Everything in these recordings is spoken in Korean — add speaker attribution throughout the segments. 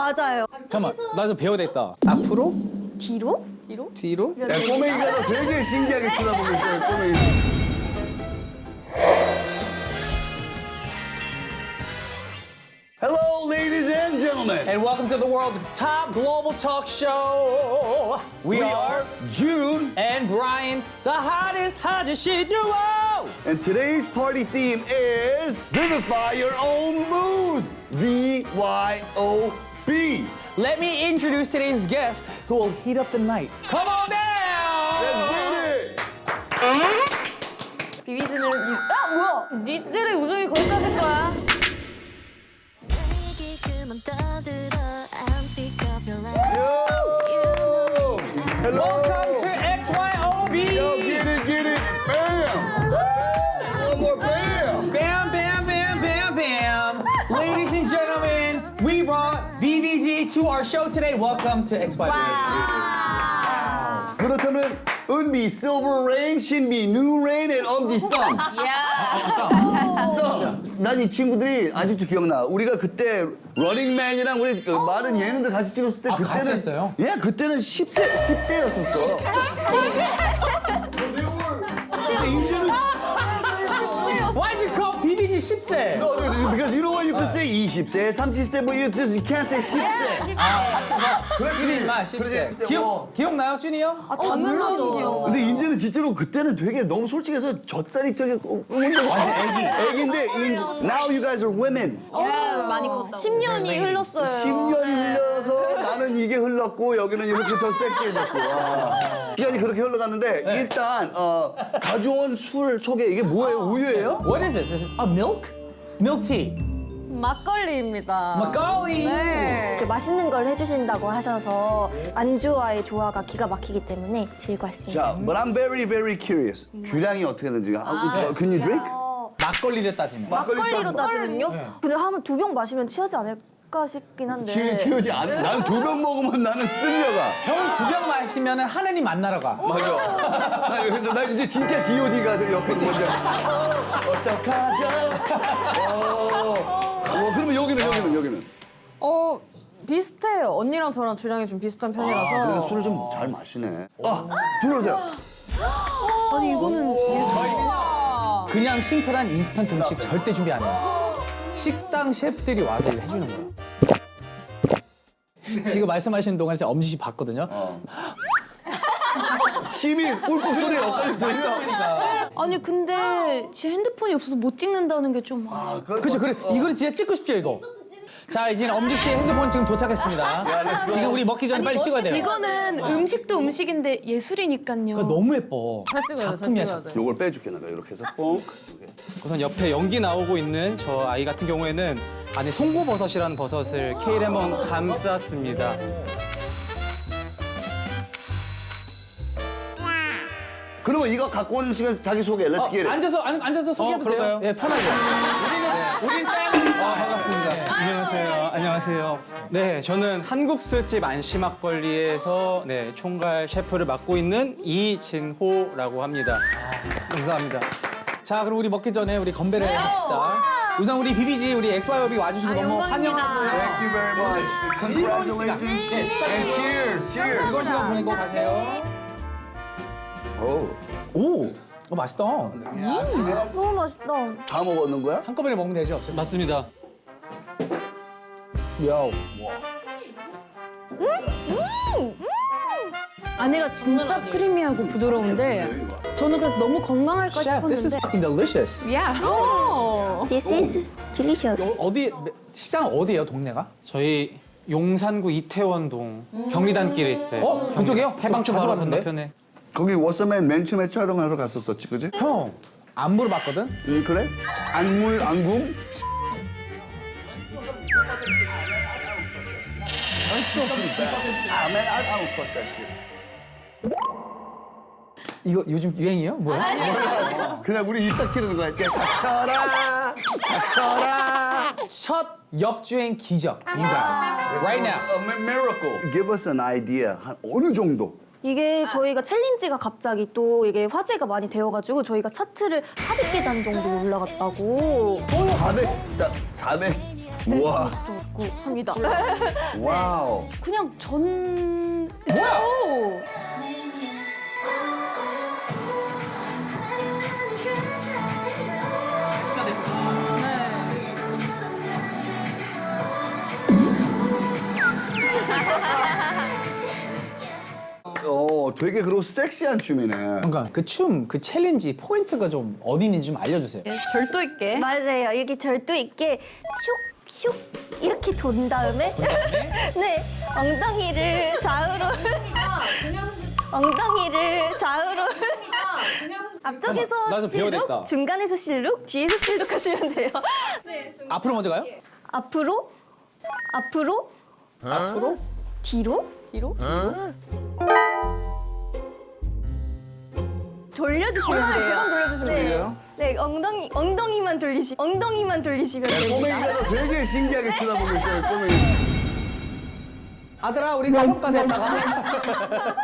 Speaker 1: 맞아요.
Speaker 2: 잠깐만, 나 좀 배워야 되겠다. 앞으로?
Speaker 1: 뒤로?
Speaker 2: 뒤로?
Speaker 3: 야, 꼬맹이가 되게 신기하게 쳐다보고 있어요, 꼬맹이. Hello, ladies and gentlemen.
Speaker 2: And welcome to the world's top global talk show. We are
Speaker 3: June,
Speaker 2: and Brian, the hottest 아저씨 duo.
Speaker 3: and today's party theme is Vivify Your Own Booze. VYOB.
Speaker 2: Let me introduce today's guest who will heat up the night. Come on down!
Speaker 1: 비비즈는 뭐야? 니들의 우정이 거기까지 할 거야. Welcome to XYOB!
Speaker 3: Yo, get it, bam! One more bam!
Speaker 2: Bam, bam, bam, bam, bam. Ladies and gentlemen, we brought VVG to our show today. Welcome to XYOB.
Speaker 3: 그렇다면 은비, Silver Rain, 신비, New Rain, and 엄지 썸. 난 이 친구들이 아직도 기억나. 우리가 그때 러닝맨이랑 우리 그 많은 예능들 같이 찍었을 때 그때는
Speaker 2: 같이 했어요?
Speaker 3: 예, 그때는 10대였었어. 근데 이제는
Speaker 2: Why'd you call BBG 10세?
Speaker 3: No, because you know what you can say 20세, 30세, but you just can't say 10세.
Speaker 2: 그렇지, 마 10세.
Speaker 3: 그래,
Speaker 2: 기억나요, 준이 형?
Speaker 1: 당연하죠.
Speaker 3: 근데 이제는 진짜로 그때는 되게 너무 솔직해서 젖살이 되게 완전 애기인데 now you guys are women.
Speaker 1: 많이 컸다. 10년이 흘렀어요.
Speaker 3: 10년이 흘러서 나는 이게 흘렀고 여기는 이렇게 더 섹시해졌고 시간이 그렇게 흘러갔는데 일단 가져온 술 소개 이게 뭐예요? 우유예요?
Speaker 2: What is this? Is it a milk? Milk tea.
Speaker 1: 막걸리입니다.
Speaker 2: Macaulay.
Speaker 1: 네.
Speaker 4: 이렇게 맛있는 걸 해주신다고 하셔서 안주와의 조화가 기가 막히기 때문에 즐거웠습니다.
Speaker 3: 자, but I'm very very curious. 주량이 어떻게 되는지 can you drink?
Speaker 2: 막걸리를 따지면.
Speaker 4: 막걸리로 따지면요? 근데 한 두 병 마시면 취하지 않을까 싶긴 한데.
Speaker 3: 치우지 않아. 나는 두 병 먹으면 나는 쓸려가.
Speaker 2: 형은 2병 마시면 하늘이 만나러 가.
Speaker 3: 맞아. 그래서 나 이제 진짜 D.O.D가 옆에 먼저. 어떡하죠? 그러면 여기는.
Speaker 1: 비슷해요. 언니랑 저랑 주량이 좀 비슷한 편이라서.
Speaker 3: 그러니까 술을 좀 잘 마시네. 들어오세요.
Speaker 4: 아니 이거는
Speaker 2: 그냥 심플한 인스턴트 음식 절대 준비 안 해요. 식당 셰프들이 와서 이거 해주는 거예요. 지금 말씀하시는 동안 제가 엄지 씨 봤거든요.
Speaker 3: 침이 꿀꺽 소리 여기까지 들려.
Speaker 4: 아니 근데 제 핸드폰이 없어서 못 찍는다는 게 좀.
Speaker 2: 그렇죠. 그래 이거는 진짜 찍고 싶죠 이거. 자 이제 엄지 씨의 핸드폰 지금 도착했습니다. 지금 우리 먹기 전에 빨리 찍어야 돼요.
Speaker 4: 이거는 음식도 음식인데 예술이니까요.
Speaker 2: 그거 너무 예뻐.
Speaker 1: 잘 찍어야 돼,
Speaker 2: 작품이야
Speaker 1: 잘 찍어야
Speaker 2: 작품.
Speaker 1: 돼.
Speaker 3: 요걸 빼줄게 내가 이렇게 해서 뽕.
Speaker 5: 우선 옆에 연기 나오고 있는 저 아이 같은 경우에는 안에 송고버섯이라는 버섯을 케이레몬 감쌌습니다.
Speaker 3: 그러면 이거 갖고 오는 시간 자기 소개. Let's get it.
Speaker 2: 앉아서 소개해도 돼요.
Speaker 5: 그럴까요?
Speaker 2: 예 편하게. 우리는 패밀리.
Speaker 5: 반갑습니다. 안녕하세요. 네, 저는 한국 술집 안심막걸리에서 총괄 셰프를 맡고 있는 이진호라고 합니다. 감사합니다.
Speaker 2: 자 그럼 우리 먹기 전에 우리 건배를 합시다. 우선 우리 비비지 우리 XYOB 와주신 거 너무 환영하고요.
Speaker 3: Thank you very much. Congratulations and cheers. Cheers.
Speaker 2: 즐거운 시간 보내고 가세요. 오, 맛있다.
Speaker 4: 너무 맛있다.
Speaker 3: 다 먹었는 거야?
Speaker 2: 한꺼번에 먹으면 되죠?
Speaker 5: 맞습니다.
Speaker 2: 요.
Speaker 4: 안에가 진짜 크리미하고 부드러운데 저는 그래서 너무 건강할까
Speaker 2: Chef, this is
Speaker 4: 싶었는데.
Speaker 2: fucking delicious.
Speaker 4: Yeah. This is delicious.
Speaker 2: 어디 식당 어디예요 동네가?
Speaker 5: 저희 용산구 이태원동 경리단길에 있어요.
Speaker 2: 그쪽이요?
Speaker 5: 해방촌
Speaker 2: 자주
Speaker 5: 바로
Speaker 2: 갔는데?
Speaker 5: 건너편에.
Speaker 3: 거기 워서맨 맨 처음에 촬영하러 갔었었지, 그지?
Speaker 2: 형, 안 물어봤거든?
Speaker 3: 그래? 안궁?
Speaker 2: I don't trust that shit. 이거 요즘 유행이에요? 뭐야?
Speaker 3: 그냥 우리 이딱 치르는 거야. 닥쳐라!
Speaker 2: 첫 역주행 기적, you guys. Right now.
Speaker 3: A miracle. Give us an idea. 한 어느 정도?
Speaker 4: 이게 저희가 챌린지가 갑자기 또 이게 화제가 많이 되어가지고 저희가 차트를 400계단 정도 올라갔다고.
Speaker 3: 400. 우와.
Speaker 4: 좋고 합니다.
Speaker 3: 와우.
Speaker 1: 그냥 전.
Speaker 2: 뭐야?
Speaker 1: 오.
Speaker 3: 되게 그리고 sek시한 춤이네.
Speaker 2: 그러니까 그 춤, 그 챌린지 포인트가 좀 어디 있는지 좀 알려주세요.
Speaker 1: 절도 있게.
Speaker 4: 맞아요. 이렇게 절도 있게 슉슉 이렇게 돈 다음에 네 엉덩이를 좌우로 엉덩이를 좌우로 앞쪽에서
Speaker 2: 나도 배워야겠다.
Speaker 4: 실룩, 중간에서 실룩, 뒤에서 실룩 하시면 돼요.
Speaker 2: 앞으로 먼저 가요?
Speaker 4: 앞으로 앞으로
Speaker 2: 앞으로?
Speaker 4: 뒤로
Speaker 1: 뒤로?
Speaker 4: 돌려주시면 돼요.
Speaker 1: 두번 돌려주시면 돼요.
Speaker 4: 네, 엉덩이만 돌리시면 됩니다.
Speaker 3: 꼬맹이가 되게 신기하게 쳐다보고 있어요, 꼬맹이.
Speaker 2: 아들아, 우리 가볼까 했다가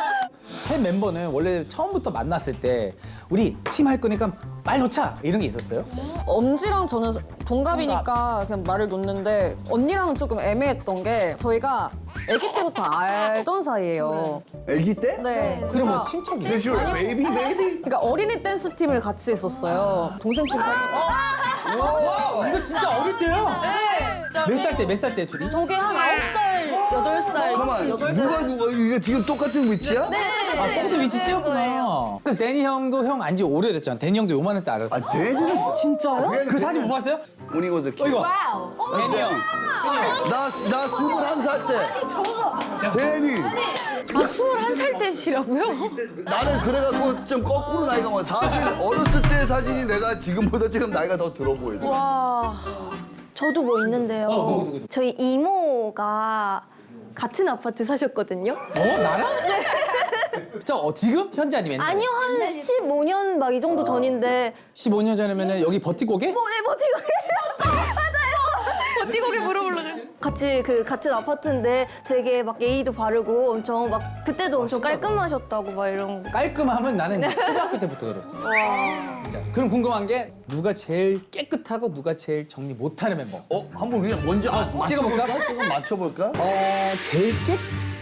Speaker 2: 새 멤버는 원래 처음부터 만났을 때 우리 팀 할 거니까 말 놓자 이런 게 있었어요?
Speaker 1: 엄지랑 저는 동갑이니까 그냥 말을 놓는데 언니랑은 조금 애매했던 게 저희가 아기 때부터 알던 사이예요.
Speaker 3: 애기 때?
Speaker 1: 네.
Speaker 2: 그럼
Speaker 1: 저희가
Speaker 2: 뭐 친척이?
Speaker 3: Is this your baby, baby?
Speaker 1: 그러니까 어린이 댄스 팀을 같이 했었어요. 동생 친구.
Speaker 2: 와, 이거 진짜 어릴 때요?
Speaker 1: 네.
Speaker 2: 몇 살 때 둘이?
Speaker 1: 저게 한 9살, 8살.
Speaker 3: 잠깐만, 누가 이게 지금 똑같은 위치야?
Speaker 1: 네.
Speaker 2: 아, 뽕도 위치 찍었구나. 그래서 데니 형도 형 안지 오래됐잖아. 데니 형도 요만할 때 알았어.
Speaker 3: 아, 대니는
Speaker 1: 진짜요?
Speaker 2: 그 사진 못 봤어요?
Speaker 3: When he was a kid.
Speaker 2: 이거.
Speaker 1: 와우.
Speaker 2: 데니 형.
Speaker 3: 나 21살 때. 대니.
Speaker 1: 아, 21살 때시라고요?
Speaker 3: 나는 그래갖고 좀 거꾸로 나이가 많아. 사실 어렸을 때 사진이 내가 지금보다 지금 나이가 더 들어 보여요.
Speaker 1: 와.
Speaker 4: 저도 뭐 있는데요.
Speaker 2: 누구?
Speaker 4: 저희 이모가 같은 아파트 사셨거든요.
Speaker 2: 나랑? 지금? 현재 아니면? 옛날에?
Speaker 4: 아니요, 한 15년 막 이 정도 전인데.
Speaker 2: 15년 전이면 여기 버티고개?
Speaker 4: 네, 버티고개. 맞아요. 버티고개 물어보려고. 같은 아파트인데 되게 막 예의도 바르고 엄청 막 그때도 엄청 깔끔하셨다고 막 이런 거.
Speaker 2: 깔끔함은 나는 초등학교 때부터 들었어. 자, 그럼 궁금한 게 누가 제일 깨끗하고 누가 제일 정리 못하는 멤버?
Speaker 3: 한번 그냥 먼저
Speaker 2: 찍어볼까?
Speaker 3: 조금 맞춰볼까?
Speaker 2: 제일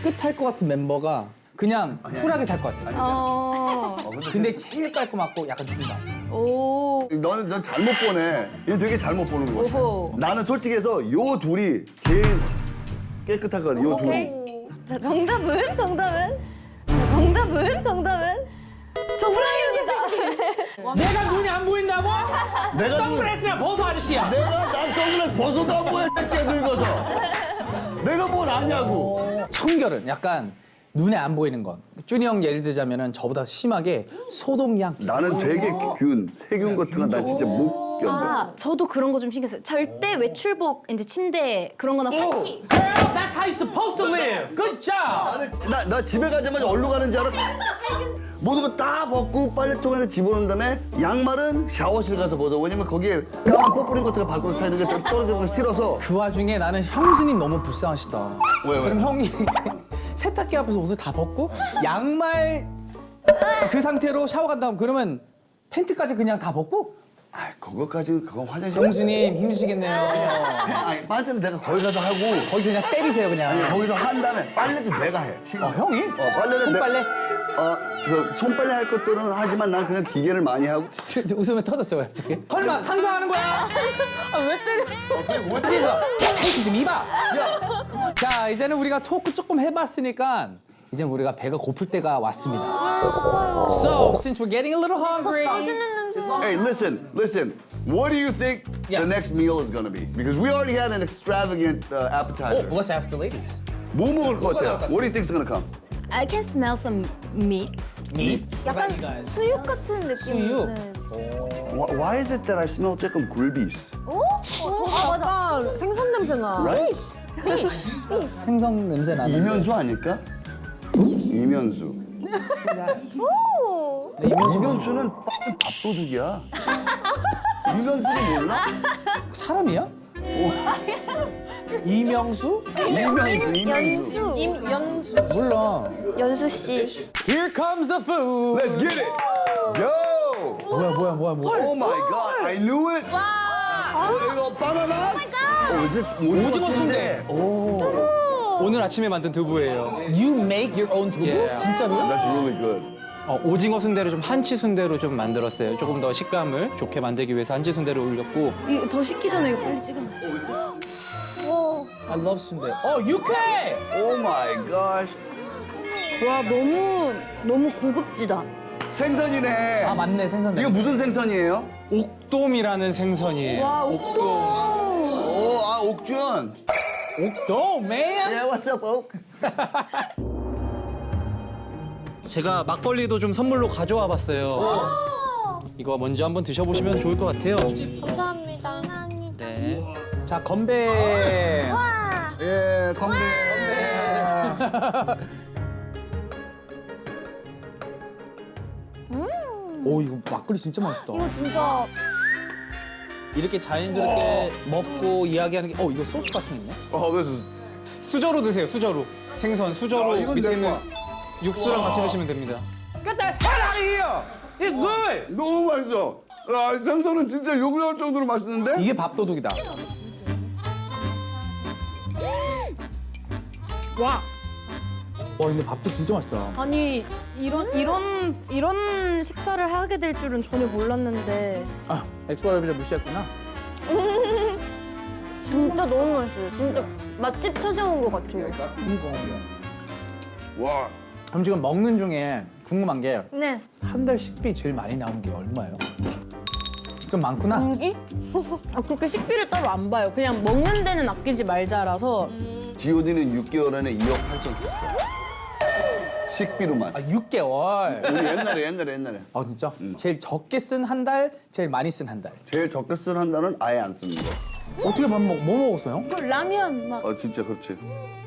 Speaker 2: 깨끗할 것 같은 멤버가 그냥 쿨하게 살 것 같아. 근데 제일 깔끔하고 약간 중간.
Speaker 1: 오.
Speaker 3: 넌 잘못 보네. 얘 되게 잘못 보는 거야.
Speaker 1: 오호.
Speaker 3: 나는 솔직해서 요 둘이 제일 깨끗하거든. 요 둘이.
Speaker 4: 자, 정답은? 정답입니다.
Speaker 2: 내가 눈이 안 보인다고?
Speaker 3: 내가
Speaker 2: 선글라스야 벗어 아저씨야.
Speaker 3: 내가 난 선글라스 벗어도 안 보여. 새끼 늙어서. 내가 뭘 아냐고.
Speaker 2: 청결은 약간 눈에 안 보이는 건. 준이 형 예를 들자면은 저보다 심하게 소독약.
Speaker 3: 나는 되게 세균 같은 건 난 진짜 못 견뎌.
Speaker 6: 아, 저도 그런 거 좀 신경 써요. 절대 외출복 이제 침대 그런 거나 파티.
Speaker 2: Girl, that's how you're supposed to live. Good job.
Speaker 3: 나 집에 가자마자 어디로 가는 줄 알아? 모든 거 다 벗고 빨래통에 집어넣은 다음에 양말은 샤워실 가서 벗어. 왜냐면 거기에 까만 뽀뿌린 것들이 발걸음 사이는 게 떨어지는 걸 싫어서.
Speaker 2: 그 와중에 나는 형수님 너무 불쌍하시다.
Speaker 3: 왜?
Speaker 2: 그럼 형이 세탁기 앞에서 옷을 다 벗고 양말 그 상태로 샤워 간다면 그러면 팬티까지 그냥 다 벗고?
Speaker 3: 아, 그거까지는 그건 화장실.
Speaker 2: 형수님 힘드시겠네요.
Speaker 3: 아니, 빠지면 내가 거기 가서 하고.
Speaker 2: 거기 그냥 때리세요 그냥.
Speaker 3: 아니, 거기서 한 다음에 빨래도 내가 해.
Speaker 2: 형이?
Speaker 3: 빨래는
Speaker 2: 손빨래?
Speaker 3: 그 손빨래 할 것들은 하지만 난 그냥 기계를 많이 하고.
Speaker 2: 웃으면 터졌어요 갑자기. 설마 상상하는 거야? 왜 때려? 어디서 팬티 좀 입어. 자 이제는 우리가 토크 조금 해봤으니까 이제 우리가 배가 고플 때가 왔습니다. So since we're getting a little hungry.
Speaker 3: Hey, listen. What do you think
Speaker 2: Yeah.
Speaker 3: the next meal is gonna be? Because we already had an extravagant appetizer.
Speaker 2: Let's ask the ladies.
Speaker 3: 뭐 먹을 것 같아요? What do you think is gonna come?
Speaker 6: I can smell some meats.
Speaker 2: Meat?
Speaker 4: 약간
Speaker 2: What about you guys?
Speaker 4: 수육 같은 느낌.
Speaker 2: 수육?
Speaker 4: 네.
Speaker 3: Why is it that I smell 조금 굴비스?
Speaker 1: 약간 생선 냄새나.
Speaker 3: Right?
Speaker 2: 생선 냄새 나는.
Speaker 3: 이면수 아닐까? 이면수. 이면수는 밥도둑이야. 이면수는 몰라?
Speaker 2: 사람이야? 이명수?
Speaker 3: 이면수.
Speaker 1: 연수.
Speaker 2: 몰라.
Speaker 4: 연수 씨.
Speaker 2: Here comes the food.
Speaker 3: Let's get it. Yo.
Speaker 2: 뭐야.
Speaker 3: Oh my god, I knew it. 와. 이거 바나나스. 오징어 순대. 오,
Speaker 5: 오늘 아침에 만든 두부예요.
Speaker 2: You make your own 두부?
Speaker 5: Yeah.
Speaker 2: 진짜로?
Speaker 3: that's really good.
Speaker 5: 오징어 순대를 좀 한치 순대로 좀 만들었어요. 조금 더 식감을 좋게 만들기 위해서 한치 순대를 올렸고
Speaker 6: 이거 더 식기 전에 이거 빨리 찍어놔.
Speaker 2: I love 순대. 육회!
Speaker 3: Oh my gosh.
Speaker 4: 와 너무 고급지다.
Speaker 3: 생선이네.
Speaker 2: 아 맞네 생선.
Speaker 3: 이거 무슨 생선이에요?
Speaker 5: 옥돔이라는 생선이에요. 옥돔.
Speaker 3: 오, 옥준.
Speaker 2: 옥돔, man.
Speaker 3: Yeah, what's up, 옥?
Speaker 5: 제가 막걸리도 좀 선물로 가져와 봤어요. 이거 먼저 한번 드셔보시면 좋을 것 같아요.
Speaker 7: 감사합니다.
Speaker 5: 네.
Speaker 2: 자 건배.
Speaker 3: 예, 건배.
Speaker 2: 오 이거 막걸리 진짜 맛있다.
Speaker 4: 이거 진짜
Speaker 2: 이렇게 자연스럽게 먹고 이야기하는 게. 이거 소스 같은 거 있네.
Speaker 3: this is.
Speaker 5: 수저로 드세요. 수저로. 생선 수저로
Speaker 3: 이건
Speaker 5: 밑에
Speaker 3: 내
Speaker 5: 있는
Speaker 3: 거야.
Speaker 5: 육수랑 같이 드시면 됩니다.
Speaker 2: Get the hell out of here! It's good.
Speaker 3: 너무 맛있어. 아, 생선은 진짜 욕 나올 정도로 맛있는데?
Speaker 2: 이게 밥도둑이다. 와 근데 밥도 진짜 맛있다.
Speaker 4: 아니 이런 식사를 하게 될 줄은 전혀 몰랐는데
Speaker 2: 아 엑소알비를 무시했구나.
Speaker 4: 진짜 너무 맛있어요. 진짜 맛집 찾아온 것 같아요.
Speaker 3: 와.
Speaker 2: 그럼 지금 먹는 중에 궁금한 게 한
Speaker 4: 네.
Speaker 2: 달 식비 제일 많이 나오는 게 얼마예요? 좀 많구나.
Speaker 6: 그렇게 식비를 따로 안 봐요. 그냥 먹는 데는 아끼지 말자라서.
Speaker 3: G.O.D는 6개월 안에 2억 8천 썼어. 식비로만.
Speaker 2: 6개월.
Speaker 3: 우리 옛날에.
Speaker 2: 아 진짜? 제일 적게 쓴 한 달, 제일 많이 쓴 한 달.
Speaker 3: 제일 적게 쓴 한 달은 아예 안 쓰는 거.
Speaker 2: 어떻게 뭐 먹었어요?
Speaker 6: 그 라면 막.
Speaker 3: 진짜 그렇지.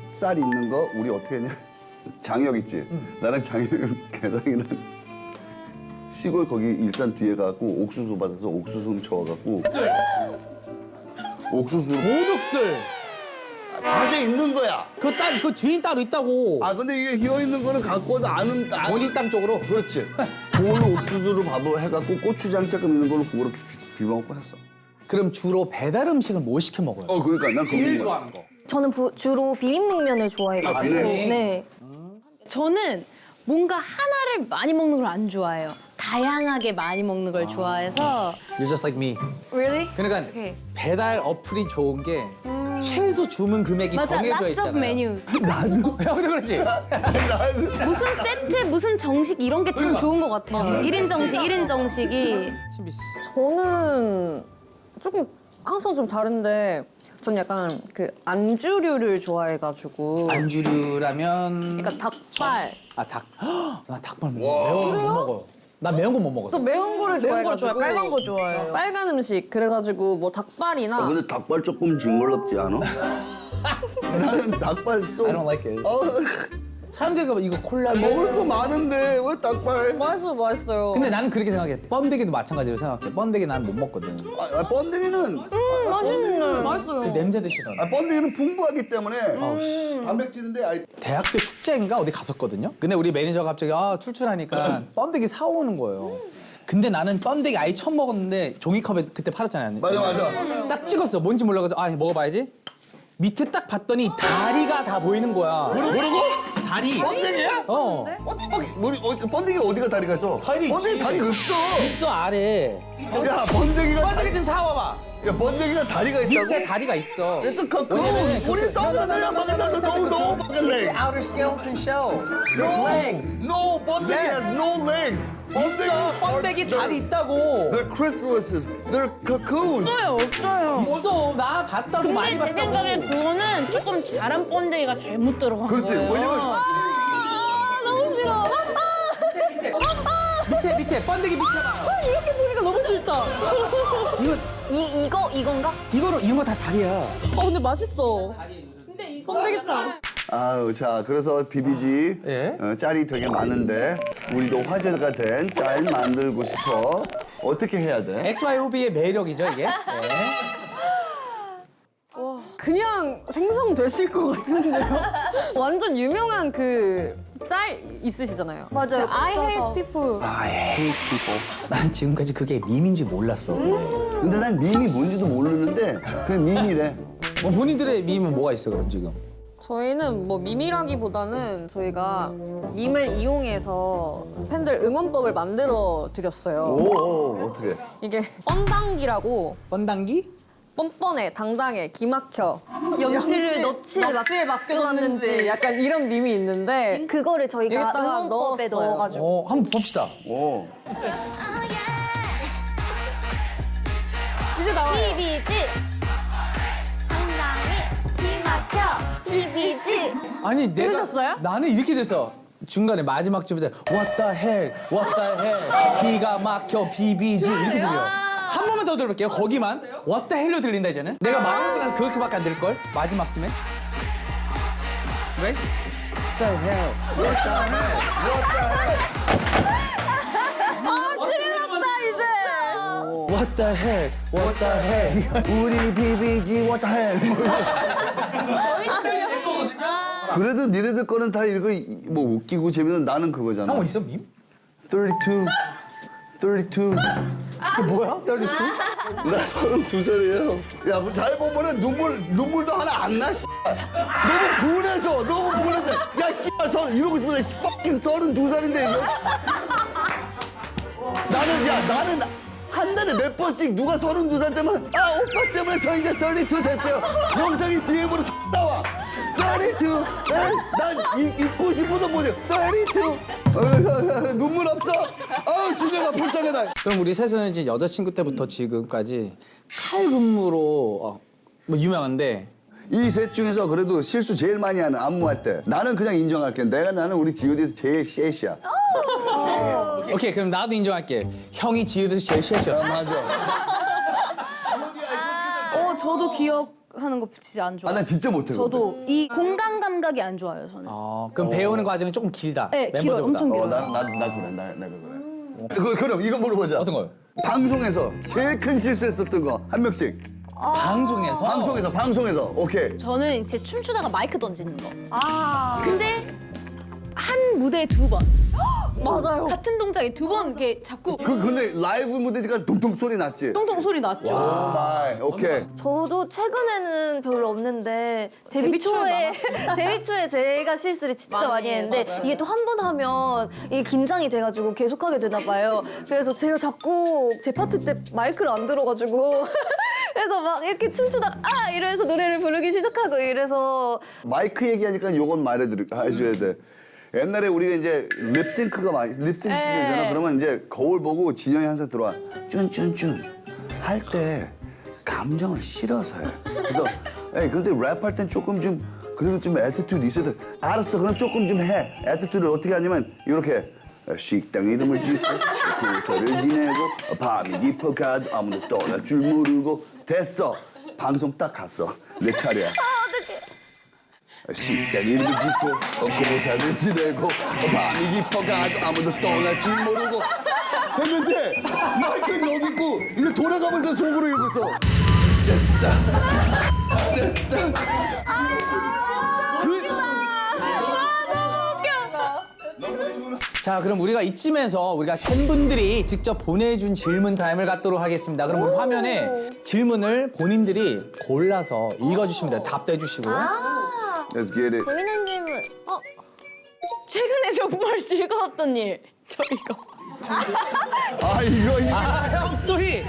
Speaker 3: 쌀 있는 거 우리 어떻게 했냐? 장혁 있지? 나랑 장혁 개성이랑 시골 거기 일산 뒤에 가갖고 옥수수 받아서 옥수수 훔쳐와갖고 옥수수
Speaker 2: 도둑들.
Speaker 3: 밭에 있는 거야.
Speaker 2: 그 주인 따로 있다고.
Speaker 3: 근데 이게 휘어 있는 거는 갖고 와도 안
Speaker 2: 원희 땅 쪽으로.
Speaker 3: 그렇지. 그걸로 옥수수로 밥을 해갖고 고추장 조금 있는 걸로 그거로 비벼 먹고 했어.
Speaker 2: 그럼 주로 배달 음식을 뭐 시켜 먹어요?
Speaker 3: 그러니까 난
Speaker 2: 제일
Speaker 3: 그거
Speaker 2: 좋아하는 거.
Speaker 4: 저는 주로 비빔냉면을 좋아해가지고.
Speaker 3: 아, 비빔냉면?
Speaker 4: 네.
Speaker 6: 저는 뭔가 하나를 많이 먹는 걸 안 좋아해요. 다양하게 많이 먹는 걸 좋아해서.
Speaker 2: You're just like me.
Speaker 6: Really?
Speaker 2: 그러니까
Speaker 6: 오케이.
Speaker 2: 배달 어플이 좋은 게 최소 주문 금액이
Speaker 6: 맞아,
Speaker 2: 정해져
Speaker 6: lots
Speaker 2: 있잖아요.
Speaker 6: of menus.
Speaker 2: 나도 형도 그렇지.
Speaker 6: 무슨 세트, 무슨 정식 이런 게 참 좋은 것 같아요. 1인 정식, 1인 정식이.
Speaker 2: 신비 씨.
Speaker 1: 저는 조금 항상 좀 다른데 전 약간 그 안주류를 좋아해가지고
Speaker 2: 안주류라면
Speaker 1: 그러니까 닭발
Speaker 2: 닭. 나 닭발 매운 거 못 먹어요. 나 매운 거 못 먹어서.
Speaker 1: 저 매운 거를
Speaker 6: 매운 거
Speaker 1: 좋아해가지고
Speaker 6: 좋아해, 빨간 거 좋아해요.
Speaker 1: 빨간 음식 그래가지고 뭐 닭발이나
Speaker 3: 근데 닭발 조금 징그럽지 않아? 나는 닭발 쏙.
Speaker 2: I don't like it. 사람들이 뭐 이거 콜라
Speaker 3: 먹을 거 많은데 왜 닭발?
Speaker 1: 맛있어요.
Speaker 2: 근데 나는 그렇게 생각해. 번데기도 마찬가지로 생각해. 번데기 난 못 먹거든.
Speaker 3: 번데기는
Speaker 1: 맛있어요.
Speaker 2: 그 냄새도 싫어.
Speaker 3: 번데기는 풍부하기 때문에 단백질인데
Speaker 2: 대학교 축제인가 어디 갔었거든요. 근데 우리 매니저가 갑자기 출출하니까 번데기 사오는 거예요. 근데 나는 번데기 아예 처음 먹었는데 종이컵에 그때 팔았잖아요.
Speaker 3: 맞아.
Speaker 2: 딱 찍었어. 뭔지 몰라가지고 먹어봐야지. 밑에 딱 봤더니 다리가 다 보이는 거야.
Speaker 3: 뭐라고?
Speaker 2: 다리.
Speaker 3: 번데기야? 번데기 어디가 다리가 있어?
Speaker 2: 다리
Speaker 3: 번데기
Speaker 2: 있지.
Speaker 3: 다리가 없어.
Speaker 2: 있어 아래.
Speaker 3: 야 번데기가
Speaker 2: 번데기 좀 사와봐.
Speaker 3: 야 번데기가 다리가 있다고?
Speaker 2: 밑에 다리가 있어.
Speaker 3: 그거 우리 떠들어내야 막겠다. No fucking legs.
Speaker 2: outer skeleton shell. There's legs.
Speaker 3: No, 번데기
Speaker 2: Yes.
Speaker 3: has no legs.
Speaker 2: 있어. 번데기 다리 있다고.
Speaker 3: They're chrysalises. They're cocoons.
Speaker 6: 없어요.
Speaker 2: 있어. 나 봤다고 많이
Speaker 6: 근데 제
Speaker 2: 봤다고.
Speaker 6: 생각에 그거는 조금 자란 번데기가 잘못 들어간
Speaker 3: 그렇지.
Speaker 6: 거예요.
Speaker 3: 왜냐면
Speaker 2: 밑에 번데기 밑에 봐.
Speaker 1: 이렇게 보니까 너무 싫다.
Speaker 2: 이거
Speaker 4: 이건가?
Speaker 2: 이런 거 다 다리야.
Speaker 1: 근데 맛있어. 번데기탕.
Speaker 3: 아유, 자, 그래서 비비지
Speaker 2: 예?
Speaker 3: 짤이 되게 많은데 우리도 화제가 된 짤 만들고 싶어. 어떻게 해야 돼?
Speaker 2: XYOB의 매력이죠 이게. 네.
Speaker 1: 그냥 생성되실 것 같은데요? 완전 유명한 그 짤 있으시잖아요.
Speaker 4: 맞아요.
Speaker 1: I hate
Speaker 4: 붙어서.
Speaker 1: people.
Speaker 3: I hate people.
Speaker 2: 난 지금까지 그게 밈인지 몰랐어.
Speaker 3: 근데 난 밈이 뭔지도 모르는데 그냥 밈이래.
Speaker 2: 본인들의 밈은 뭐가 있어 그럼 지금?
Speaker 1: 저희는 뭐 밈이라기보다는 저희가 밈을 이용해서 팬들 응원법을 만들어 드렸어요.
Speaker 3: 오, 어떻게?
Speaker 1: 이게 뻔당기라고
Speaker 2: 뻔당기?
Speaker 1: 뻔뻔해, 당당해, 기막혀.
Speaker 4: 염치를 넋을
Speaker 1: 맡겨놨는지 약간 이런 밈이 있는데
Speaker 4: 그거를 저희가
Speaker 1: 여기다가
Speaker 4: 응원법에
Speaker 1: 넣었어요.
Speaker 4: 넣어가지고
Speaker 2: 한번 봅시다.
Speaker 3: 오.
Speaker 1: 이제 나와요.
Speaker 4: 비비지 당당히 기막혀 비비지
Speaker 2: 아니 내가
Speaker 1: 들으셨어요?
Speaker 2: 나는 이렇게 됐어. 중간에 마지막 쯤에 What the hell, What the hell, 기가 막혀 비비지 이렇게 들려. 한 번만 더 들어볼게요. 거기만 What the hell로 들린다 이제는. 내가 말하는 데서 그렇게밖에 안 들릴 걸. 마지막쯤에. Right? What the hell?
Speaker 3: What the hell? What the hell?
Speaker 2: What the hell? What the hell?
Speaker 3: 우리 비비지 what the hell? 그래도 니네들 거는 다 이거 뭐 웃기고 재밌는 나는 그거잖아.
Speaker 2: 형 있어 밈?
Speaker 3: 32. 32.
Speaker 2: 그게 뭐야? 32?
Speaker 3: 나 32살이에요. 야, 뭐 잘 보면은 눈물도 하나 안 나, 씨. 너무 분해서. 야, 씨, 이러고 싶은데, fucking 32살인데, 이거. 나는 한 달에 몇 번씩 누가 32살 때면, 아, 오빠 때문에 저 이제 32 됐어요. 영상이 DM으로 나와. 32. 난 잊고 싶어도 못해. 32. 눈물 없어. 아우, 준영아, 불쌍하다.
Speaker 2: 그럼 우리 셋은 이제 여자친구 때부터 지금까지 칼군무로 뭐 유명한데
Speaker 3: 이 셋 중에서 그래도 실수 제일 많이 하는 안무할 때 나는 그냥 인정할게. 나는 우리 G.O.D에서 제일 셋이야.
Speaker 2: 오케이 그럼 나도 인정할게. 형이 지우돼서 제일 실수였어.
Speaker 3: 맞아.
Speaker 4: 저도 기억하는 거 진짜 안 좋아요.
Speaker 3: 난 진짜 못해.
Speaker 4: 저도 이 공간 감각이 안 좋아요 저는.
Speaker 2: 그럼 배우는 과정이 조금 길다.
Speaker 4: 네, 길어요.
Speaker 2: 멤버들보다.
Speaker 4: 엄청 길어요.
Speaker 3: 나 그래. 내가 그래. 그럼 이거 물어보자.
Speaker 2: 어떤 거요?
Speaker 3: 방송에서 제일 큰 실수했었던 거 한 명씩.
Speaker 2: 방송에서?
Speaker 3: 방송에서. 오케이.
Speaker 6: 저는 이제 춤추다가 마이크 던지는 거. 근데 한 무대에 2번.
Speaker 1: 맞아요.
Speaker 6: 같은 동작에 2번 이렇게 자꾸
Speaker 3: 근데 라이브 무대니까 동통 소리 났지.
Speaker 4: 똥똥 소리 났죠.
Speaker 3: 오 마이. 오케이.
Speaker 4: 저도 최근에는 별로 없는데 데뷔 초에 제가 실수를 진짜 많이 했는데 이게 또 한 번 하면 이게 긴장이 돼가지고 계속하게 되나 봐요. 그래서 제가 자꾸 제 파트 때 마이크를 안 들어가지고 그래서 막 이렇게 춤추다가 아 이러면서 노래를 부르기 시작하고 이래서
Speaker 3: 마이크 얘기하니까 요건 해줘야 돼. 옛날에 우리가 이제 립싱크가 립싱크 시절이잖아. 그러면 이제 거울 보고 진영이 항상 들어와. 쭌쭌쭌 할 때 감정을 실어서 해. 그래서 에이 근데 랩할 땐 조금 좀 그래도 좀 애티튜드 있어야 돼. 알았어 그럼 조금 좀 해. 애티튜드를 어떻게 하냐면 이렇게 식당 이름을 짓고 고사를 지내고 밤이 깊어가도 아무도 떠날 줄 모르고 됐어. 방송 딱 갔어. 내 차례야. 식당 이름을 짓고 고사를 지내고 밤이 깊어가도 아무도 떠날 줄 모르고 했는데 마이크는 여기 있고 이제 돌아가면서 속으로 읽었어. 됐다.
Speaker 2: 자 그럼 우리가 이쯤에서 우리가 팬분들이 직접 보내준 질문 타임을 갖도록 하겠습니다. 그럼 우리 화면에 질문을 본인들이 골라서 읽어주시면 돼요. 답도 해주시고.
Speaker 3: Let's get it.
Speaker 4: 재밌는 질문.
Speaker 6: 최근에 정말 즐거웠던 일. 저 이거.
Speaker 3: 아 이거
Speaker 2: 형 스토리.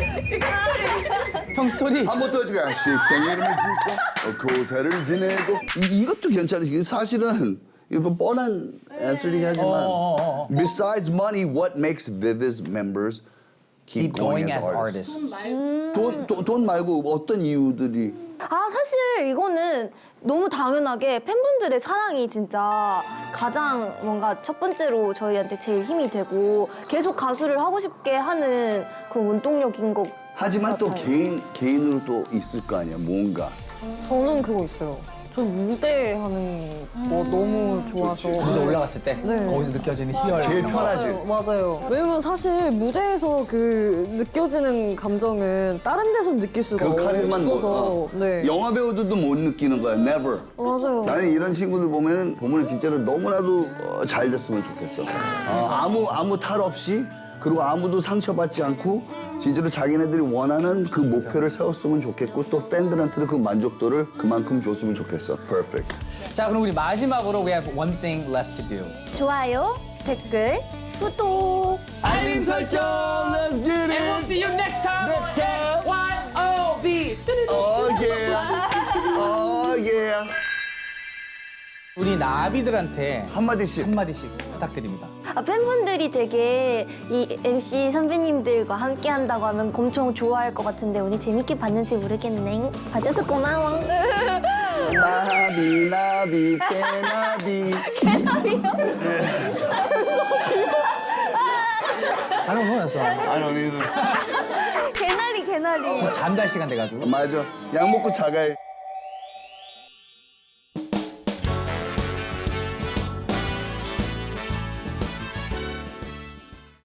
Speaker 2: 형 스토리.
Speaker 3: 한 번 더 해줄게. 식당 이름을 짓고 고사를 지내고 이것도 괜찮으시. 사실은 이거 뻔한 answer이긴 하지만 Besides money, what makes Vivis members keep going as artists? 돈 말고 어떤 이유들이?
Speaker 4: 사실 이거는 너무 당연하게 팬분들의 사랑이 진짜 가장 뭔가 첫 번째로 저희한테 제일 힘이 되고 계속 가수를 하고 싶게 하는 그런 원동력인 것
Speaker 3: 하지만 또
Speaker 4: 같아요.
Speaker 3: 개인으로 또 있을 거 아니야, 뭔가.
Speaker 1: 저는 그거 있어요. 저 무대 하는 거 너무 좋아서.
Speaker 2: 무대 올라갔을 때
Speaker 1: 네.
Speaker 2: 거기서 느껴지는 희열.
Speaker 3: 제일 편하지.
Speaker 1: 맞아요. 왜냐면 사실 무대에서 그 느껴지는 감정은 다른 데서 느낄 수가
Speaker 3: 그 카리스마는
Speaker 1: 없어서. 네.
Speaker 3: 영화 배우들도 못 느끼는 거야, never.
Speaker 1: 맞아요.
Speaker 3: 나는 이런 친구들 보면은 진짜로 너무나도 잘 됐으면 좋겠어. 아무 탈 없이 그리고 아무도 상처받지 않고 진짜로 자기네들이 원하는 그 목표를 세웠으면 좋겠고 또 팬들한테도 그 만족도를 그만큼 줬으면 좋겠어. Perfect.
Speaker 2: 자, 그럼 우리 마지막으로 we have one thing left to do.
Speaker 4: 좋아요, 댓글, 구독.
Speaker 3: 알림 설정. Let's get it.
Speaker 2: And we'll see you next time.
Speaker 3: Next time.
Speaker 2: YOB.
Speaker 3: Oh yeah. Oh yeah.
Speaker 2: 우리 나비들한테
Speaker 3: 한마디씩.
Speaker 2: 한마디씩 부탁드립니다.
Speaker 4: 팬분들이 되게 이 MC 선배님들과 함께 한다고 하면 엄청 좋아할 것 같은데 오늘 재밌게 봤는지 모르겠네. 봐줘서 고마워.
Speaker 3: 나비 나비 개나비.
Speaker 2: I don't know. that's all.
Speaker 3: I don't either.
Speaker 4: 개나리 개나리.
Speaker 2: 잠잘 시간 돼가지고.
Speaker 3: 맞아. 약 먹고 자가해.